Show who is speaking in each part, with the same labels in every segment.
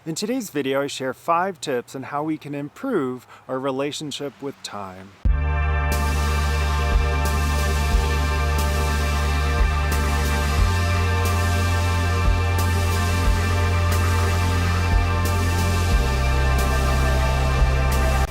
Speaker 1: In today's video, I share 5 tips on how we can improve our relationship with time.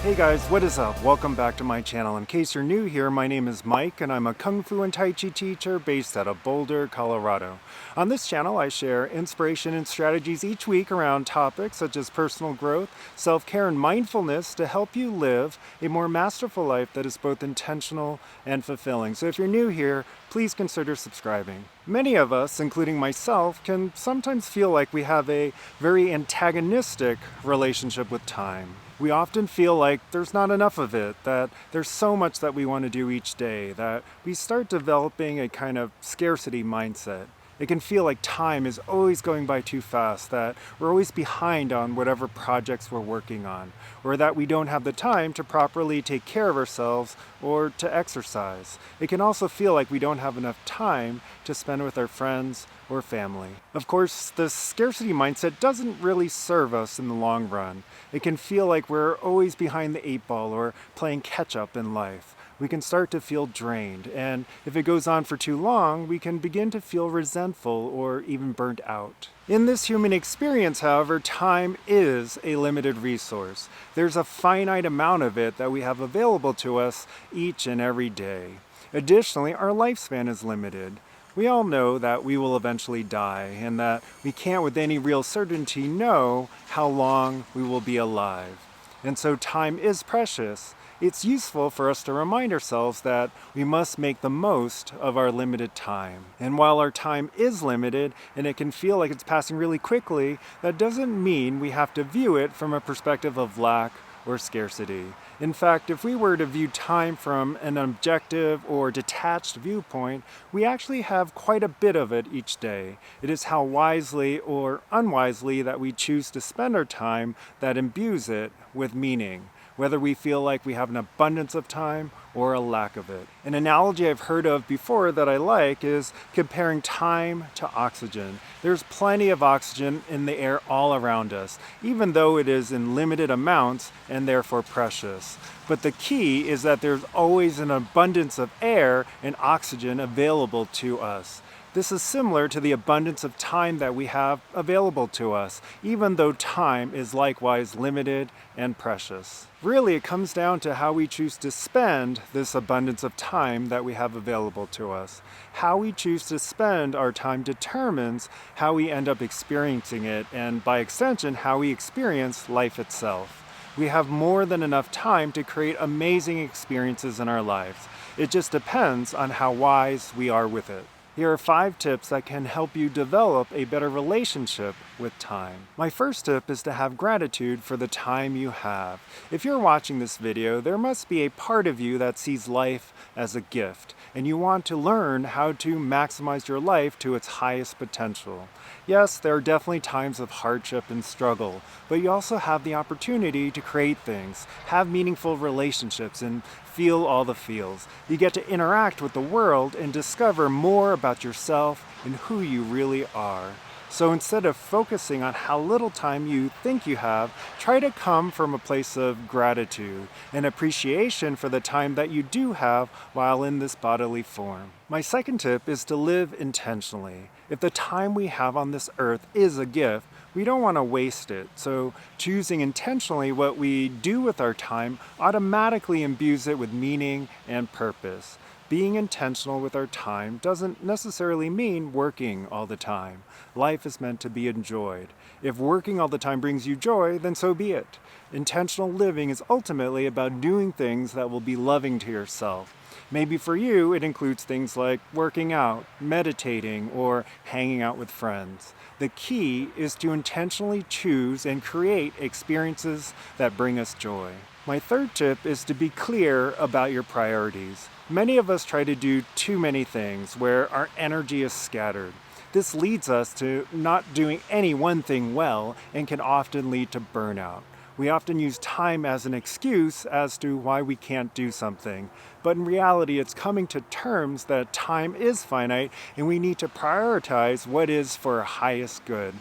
Speaker 1: Hey guys, what is up? Welcome back to my channel. In case you're new here, my name is Mike and I'm a Kung Fu and Tai Chi teacher based out of Boulder, Colorado. On this channel, I share inspiration and strategies each week around topics such as personal growth, self-care, and mindfulness to help you live a more masterful life that is both intentional and fulfilling. So if you're new here, please consider subscribing. Many of us, including myself, can sometimes feel like we have a very antagonistic relationship with time. We often feel like there's not enough of it, that there's so much that we want to do each day, that we start developing a kind of scarcity mindset. It can feel like time is always going by too fast, that we're always behind on whatever projects we're working on, or that we don't have the time to properly take care of ourselves or to exercise. It can also feel like we don't have enough time to spend with our friends or family. Of course, this scarcity mindset doesn't really serve us in the long run. It can feel like we're always behind the 8 ball or playing catch up in life. We can start to feel drained, and if it goes on for too long, we can begin to feel resentful or even burnt out. In this human experience, however, time is a limited resource. There's a finite amount of it that we have available to us each and every day. Additionally, our lifespan is limited. We all know that we will eventually die and that we can't with any real certainty know how long we will be alive. And so time is precious. It's useful for us to remind ourselves that we must make the most of our limited time. And while our time is limited and it can feel like it's passing really quickly, that doesn't mean we have to view it from a perspective of lack or scarcity. In fact, if we were to view time from an objective or detached viewpoint, we actually have quite a bit of it each day. It is how wisely or unwisely that we choose to spend our time that imbues it with meaning, whether we feel like we have an abundance of time or a lack of it. An analogy I've heard of before that I like is comparing time to oxygen. There's plenty of oxygen in the air all around us, even though it is in limited amounts and therefore precious. But the key is that there's always an abundance of air and oxygen available to us. This is similar to the abundance of time that we have available to us, even though time is likewise limited and precious. Really, it comes down to how we choose to spend this abundance of time that we have available to us. How we choose to spend our time determines how we end up experiencing it, and by extension, how we experience life itself. We have more than enough time to create amazing experiences in our lives. It just depends on how wise we are with it. Here are 5 tips that can help you develop a better relationship with time. My first tip is to have gratitude for the time you have. If you're watching this video, there must be a part of you that sees life as a gift, and you want to learn how to maximize your life to its highest potential. Yes, there are definitely times of hardship and struggle, but you also have the opportunity to create things, have meaningful relationships, and feel all the feels. You get to interact with the world and discover more about yourself and who you really are. So instead of focusing on how little time you think you have, try to come from a place of gratitude and appreciation for the time that you do have while in this bodily form. My second tip is to live intentionally. If the time we have on this earth is a gift, we don't want to waste it. So choosing intentionally what we do with our time automatically imbues it with meaning and purpose. Being intentional with our time doesn't necessarily mean working all the time. Life is meant to be enjoyed. If working all the time brings you joy, then so be it. Intentional living is ultimately about doing things that will be loving to yourself. Maybe for you, it includes things like working out, meditating, or hanging out with friends. The key is to intentionally choose and create experiences that bring us joy. My third tip is to be clear about your priorities. Many of us try to do too many things where our energy is scattered. This leads us to not doing any one thing well and can often lead to burnout. We often use time as an excuse as to why we can't do something. But in reality, it's coming to terms that time is finite and we need to prioritize what is for our highest good.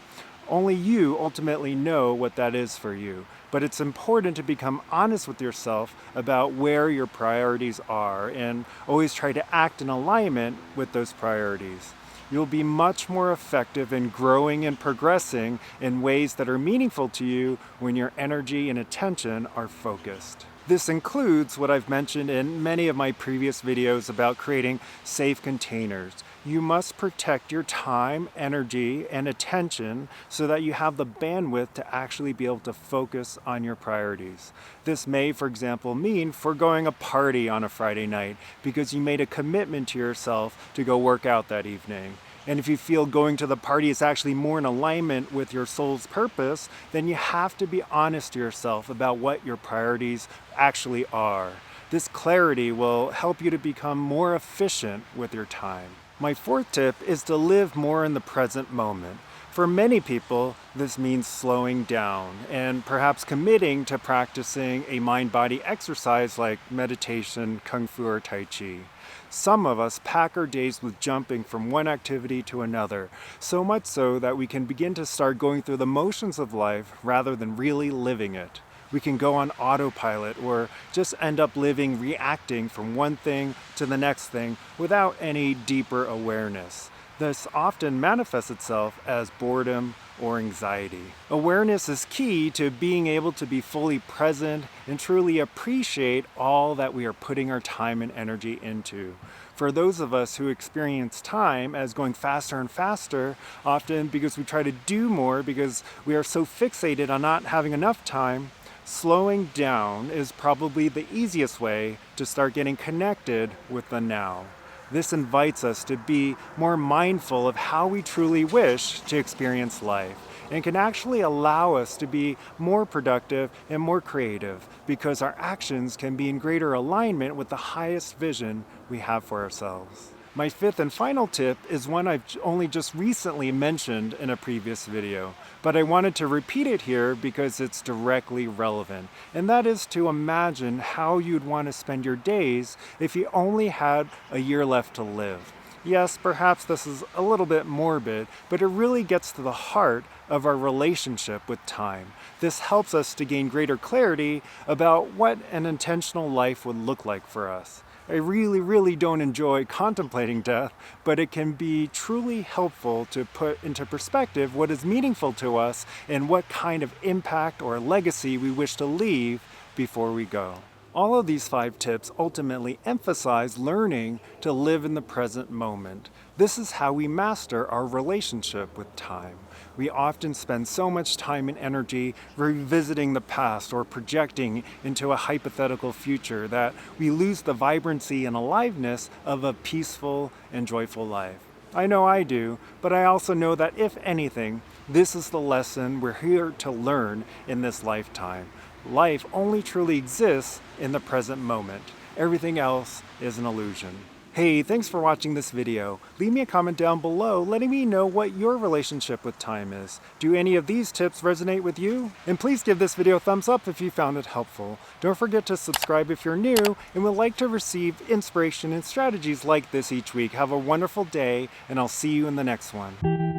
Speaker 1: Only you ultimately know what that is for you. But it's important to become honest with yourself about where your priorities are and always try to act in alignment with those priorities. You'll be much more effective in growing and progressing in ways that are meaningful to you when your energy and attention are focused. This includes what I've mentioned in many of my previous videos about creating safe containers. You must protect your time, energy, and attention so that you have the bandwidth to actually be able to focus on your priorities. This may, for example, mean foregoing a party on a Friday night because you made a commitment to yourself to go work out that evening. And if you feel going to the party is actually more in alignment with your soul's purpose, then you have to be honest to yourself about what your priorities actually are. This clarity will help you to become more efficient with your time. My fourth tip is to live more in the present moment. For many people, this means slowing down and perhaps committing to practicing a mind-body exercise like meditation, kung fu, or tai chi. Some of us pack our days with jumping from one activity to another, so much so that we can begin to start going through the motions of life rather than really living it. We can go on autopilot or just end up reacting from one thing to the next thing without any deeper awareness. This often manifests itself as boredom or anxiety. Awareness is key to being able to be fully present and truly appreciate all that we are putting our time and energy into. For those of us who experience time as going faster and faster, often because we try to do more because we are so fixated on not having enough time, slowing down is probably the easiest way to start getting connected with the now. This invites us to be more mindful of how we truly wish to experience life and can actually allow us to be more productive and more creative because our actions can be in greater alignment with the highest vision we have for ourselves. My fifth and final tip is one I've only just recently mentioned in a previous video, but I wanted to repeat it here because it's directly relevant, and that is to imagine how you'd want to spend your days if you only had a year left to live. Yes, perhaps this is a little bit morbid, but it really gets to the heart of our relationship with time. This helps us to gain greater clarity about what an intentional life would look like for us. I really don't enjoy contemplating death, but it can be truly helpful to put into perspective what is meaningful to us and what kind of impact or legacy we wish to leave before we go. All of these 5 tips ultimately emphasize learning to live in the present moment. This is how we master our relationship with time. We often spend so much time and energy revisiting the past or projecting into a hypothetical future that we lose the vibrancy and aliveness of a peaceful and joyful life. I know I do, but I also know that if anything, this is the lesson we're here to learn in this lifetime. Life only truly exists in the present moment. Everything else is an illusion. Hey, thanks for watching this video. Leave me a comment down below letting me know what your relationship with time is. Do any of these tips resonate with you? And please give this video a thumbs up if you found it helpful. Don't forget to subscribe if you're new and would like to receive inspiration and strategies like this each week. Have a wonderful day, and I'll see you in the next one.